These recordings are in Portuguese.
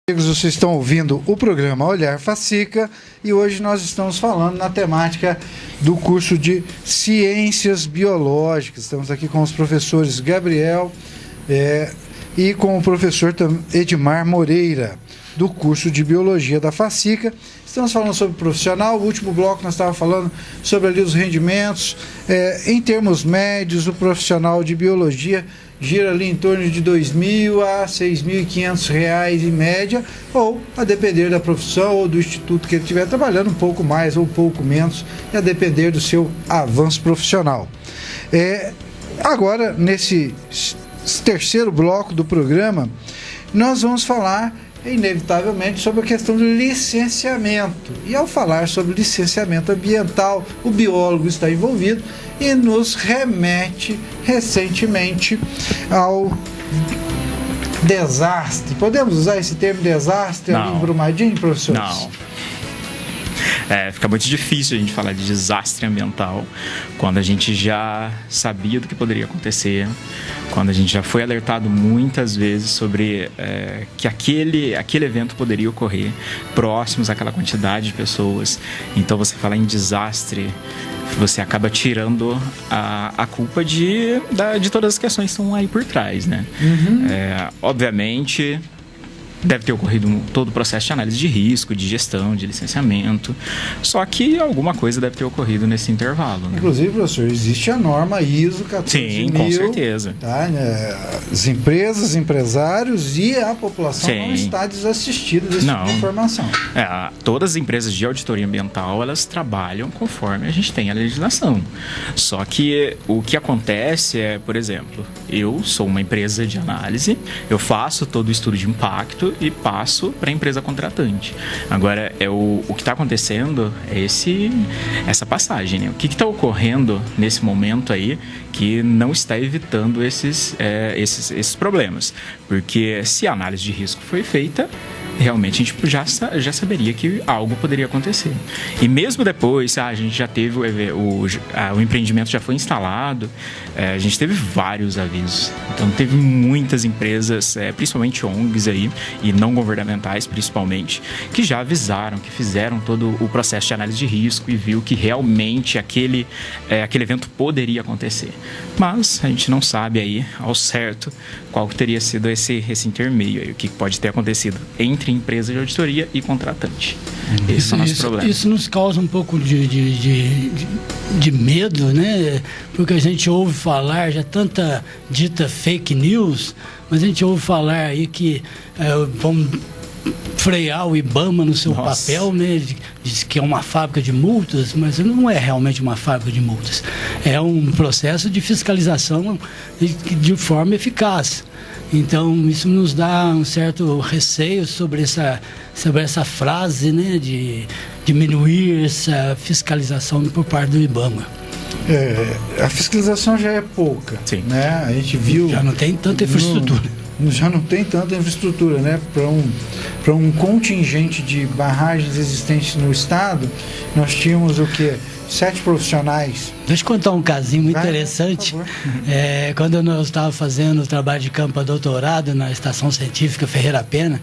Amigos, vocês estão ouvindo o programa Olhar Facica e hoje nós estamos falando na temática do curso de Ciências Biológicas. Estamos aqui com os professores Gabriel e com o professor Edmar Moreira, do curso de Biologia da Facica. Estamos falando sobre profissional. O último bloco nós estávamos falando sobre ali os rendimentos. Em termos médios, o profissional de Biologia gira ali em torno de R$ 2.000 a R$ 6.500 em média, ou a depender da profissão ou do instituto que ele estiver trabalhando, um pouco mais ou um pouco menos, a depender do seu avanço profissional. Agora, nesse terceiro bloco do programa, nós vamos falar inevitavelmente sobre a questão do licenciamento. E ao falar sobre licenciamento ambiental, o biólogo está envolvido e nos remete recentemente ao desastre. Podemos usar esse termo desastre ali em Brumadinho, professores? Não. Fica muito difícil a gente falar de desastre ambiental quando a gente já sabia do que poderia acontecer, quando a gente já foi alertado muitas vezes sobre que aquele evento poderia ocorrer próximos àquela quantidade de pessoas. Então, você falar em desastre, você acaba tirando a culpa de todas as questões que estão aí por trás, né? Obviamente, deve ter ocorrido todo o processo de análise de risco, de gestão, de licenciamento. Só que alguma coisa deve ter ocorrido nesse intervalo, né? Inclusive, professor, existe a norma ISO 14000. Sim, com certeza. Tá, né? As empresas, empresários e a população não está desassistida desse tipo de informação. Todas as empresas de auditoria ambiental, elas trabalham conforme a gente tem a legislação. Só que o que acontece é, por exemplo, eu sou uma empresa de análise, eu faço todo o estudo de impacto e passo para a empresa contratante. Agora, o que está acontecendo é essa passagem, né? O que está ocorrendo nesse momento aí que não está evitando esses problemas? Porque se a análise de risco foi feita, realmente a gente já saberia que algo poderia acontecer. E mesmo depois, a gente já teve o empreendimento já foi instalado, a gente teve vários avisos. Então teve muitas empresas, principalmente ONGs aí, e não governamentais principalmente, que já avisaram, que fizeram todo o processo de análise de risco e viu que realmente aquele evento poderia acontecer. Mas a gente não sabe aí ao certo qual que teria sido esse intermeio aí, o que pode ter acontecido entre empresa de auditoria e contratante. Esse é o nosso problema. Isso nos causa um pouco de medo, né? Porque a gente ouve falar, já tanta dita fake news, mas a gente ouve falar aí que vão frear o IBAMA no seu papel, né? Diz que é uma fábrica de multas, mas não é realmente uma fábrica de multas. É um processo de fiscalização de forma eficaz. Então, isso nos dá um certo receio sobre essa frase, né, de diminuir essa fiscalização por parte do IBAMA. A fiscalização já é pouca, né? A gente viu... Já não tem tanta infraestrutura. Já não tem tanta infraestrutura, né? Para um contingente de barragens existentes no estado, nós tínhamos o quê? 7 profissionais. Deixa eu contar um casinho muito interessante. Quando eu estava fazendo o trabalho de campo para doutorado na Estação Científica Ferreira Pena,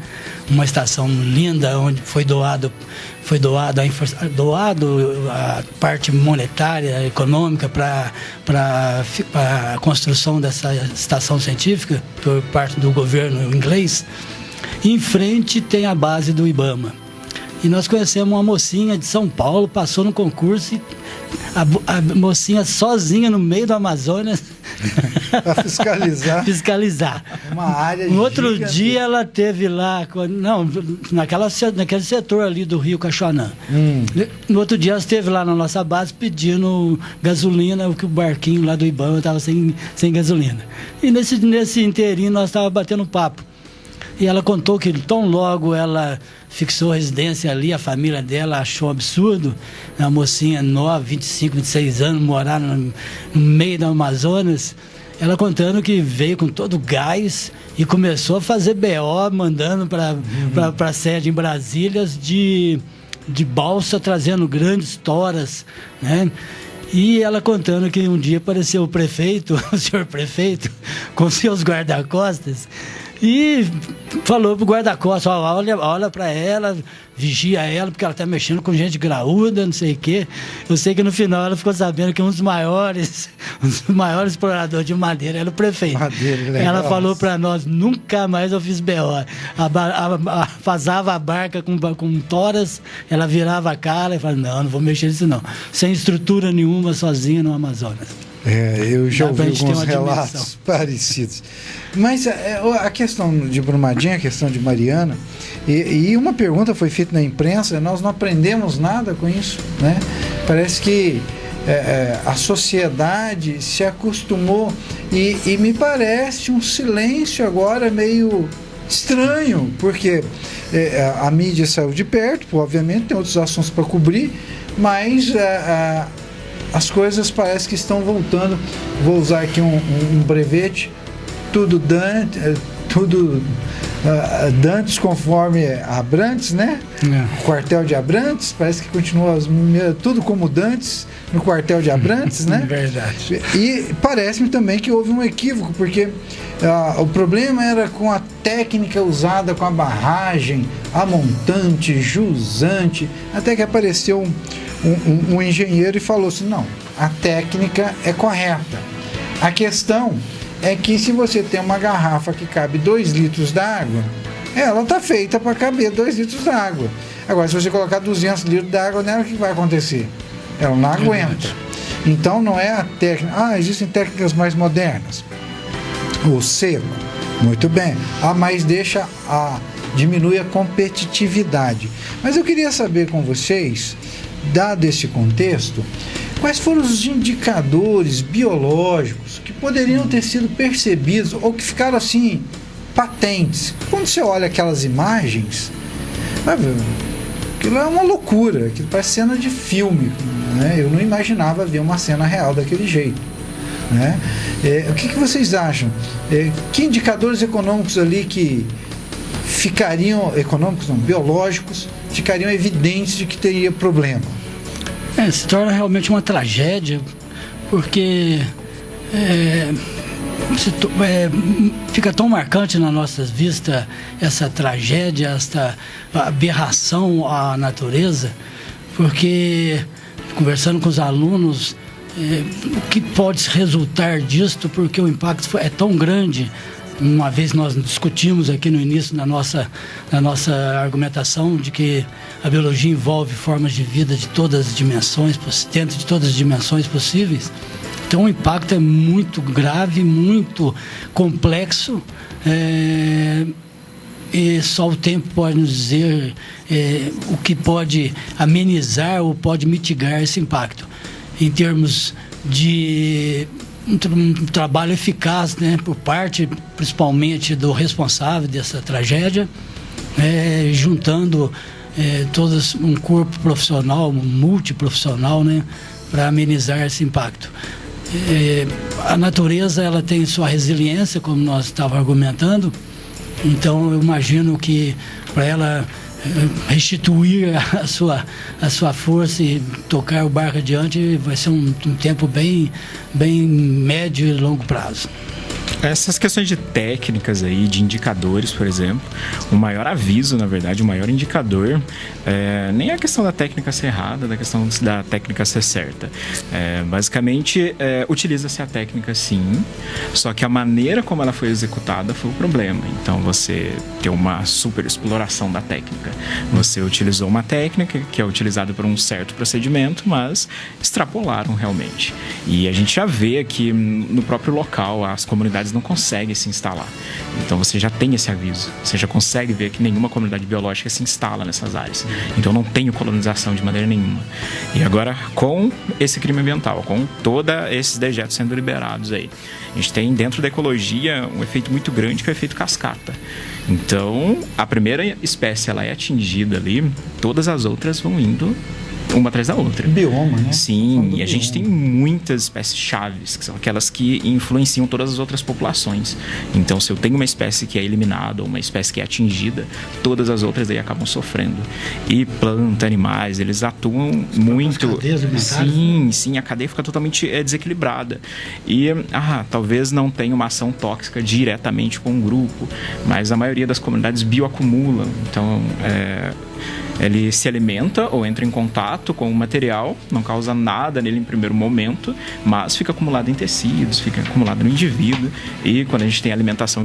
uma estação linda, onde foi doado a parte monetária, econômica para a construção dessa estação científica por parte do governo inglês. Em frente tem a base do IBAMA. E nós conhecemos uma mocinha de São Paulo, passou no concurso e a mocinha sozinha no meio do Amazonas para fiscalizar. Uma área no outro dia ela teve lá, naquele setor ali do Rio Cachoanã. No outro dia ela esteve lá na nossa base pedindo gasolina, o que o barquinho lá do IBAMA estava sem gasolina. E nesse inteirinho nós estávamos batendo papo. E ela contou que tão logo ela fixou residência ali, a família dela achou absurdo, uma mocinha nova, 25, 26 anos, morar no meio do Amazonas. Ela contando que veio com todo o gás e começou a fazer BO, mandando para a sede em Brasília de balsa, trazendo grandes toras, né? E ela contando que um dia apareceu o prefeito, o senhor prefeito, com seus guarda-costas, E falou pro guarda-costas, olha para ela, vigia ela, porque ela tá mexendo com gente graúda, não sei o quê. Eu sei que no final ela ficou sabendo que um dos maiores exploradores de madeira era o prefeito. Ela falou para nós, nunca mais eu fiz B.O. Fazava a barca com toras, ela virava a cara e falava, não vou mexer nisso não. Sem estrutura nenhuma, sozinha no Amazonas. Eu já ouvi alguns relatos parecidos. Mas a questão de Brumadinho, a questão de Mariana, e uma pergunta foi feita na imprensa, nós não aprendemos nada com isso, né? Parece que a sociedade se acostumou e me parece um silêncio agora meio estranho, porque a mídia saiu de perto, obviamente tem outros assuntos para cobrir, mas as coisas parece que estão voltando. Vou usar aqui um brevete, tudo Dantes conforme Abrantes, né? O quartel de Abrantes, parece que continua tudo como Dantes no quartel de Abrantes, né? Verdade. E parece-me também que houve um equívoco, porque o problema era com a técnica usada, com a barragem, a montante, jusante, até que apareceu um engenheiro e falou assim, não, a técnica é correta. A questão é que se você tem uma garrafa que cabe 2 litros d'água, ela está feita para caber 2 litros d'água. Agora, se você colocar 200 litros d'água nela, o que vai acontecer? Ela não aguenta. Então, não é a técnica. Existem técnicas mais modernas. O seco, muito bem. Mas diminui a competitividade. Mas eu queria saber com vocês, dado esse contexto, quais foram os indicadores biológicos que poderiam ter sido percebidos ou que ficaram assim patentes? Quando você olha aquelas imagens, aquilo é uma loucura, aquilo parece cena de filme, né? Eu não imaginava ver uma cena real daquele jeito, né? O que vocês acham? Que indicadores econômicos ali que ficariam, biológicos, ficariam evidentes de que teria problema? Se torna realmente uma tragédia, porque fica tão marcante na nossa vista essa tragédia, essa aberração à natureza, porque conversando com os alunos, o que pode resultar disto, porque o impacto é tão grande. Uma vez nós discutimos aqui no início da nossa argumentação de que a biologia envolve formas de vida de todas as dimensões, dentro de todas as dimensões possíveis. Então o impacto é muito grave, muito complexo, e só o tempo pode nos dizer o que pode amenizar ou pode mitigar esse impacto. Em termos de um trabalho eficaz, né, por parte principalmente do responsável dessa tragédia, juntando todos um corpo profissional, multiprofissional, né, para amenizar esse impacto. A natureza, ela tem sua resiliência, como nós estávamos argumentando, então eu imagino que para ela restituir a sua força e tocar o barco adiante vai ser um tempo bem médio e longo prazo. Essas questões de técnicas aí, de indicadores, por exemplo, o maior aviso, na verdade, o maior indicador, nem é a questão da técnica ser errada, da questão da técnica ser certa. Basicamente, utiliza-se a técnica sim, só que a maneira como ela foi executada foi o problema. Então, você tem uma super exploração da técnica. Você utilizou uma técnica que é utilizada por um certo procedimento, mas extrapolaram realmente. E a gente já vê aqui no próprio local, as comunidades não conseguem se instalar. Então você já tem esse aviso. Você já consegue ver que nenhuma comunidade biológica se instala nessas áreas. Então não tem colonização de maneira nenhuma. E agora, com esse crime ambiental, com todos esses dejetos sendo liberados aí, a gente tem dentro da ecologia um efeito muito grande que é o efeito cascata. Então, a primeira espécie ela é atingida ali, todas as outras vão indo uma atrás da outra. Bioma, né? Sim, e a gente tem muitas espécies chaves, que são aquelas que influenciam todas as outras populações. Então, se eu tenho uma espécie que é eliminada ou uma espécie que é atingida, todas as outras aí acabam sofrendo. E planta, animais, eles atuam muito. Sim, a cadeia fica totalmente desequilibrada. E talvez não tenha uma ação tóxica diretamente com o grupo, mas a maioria das comunidades bioacumulam. Então, ele se alimenta ou entra em contato com o material, não causa nada nele em primeiro momento, mas fica acumulado em tecidos, fica acumulado no indivíduo, e quando a gente tem alimentação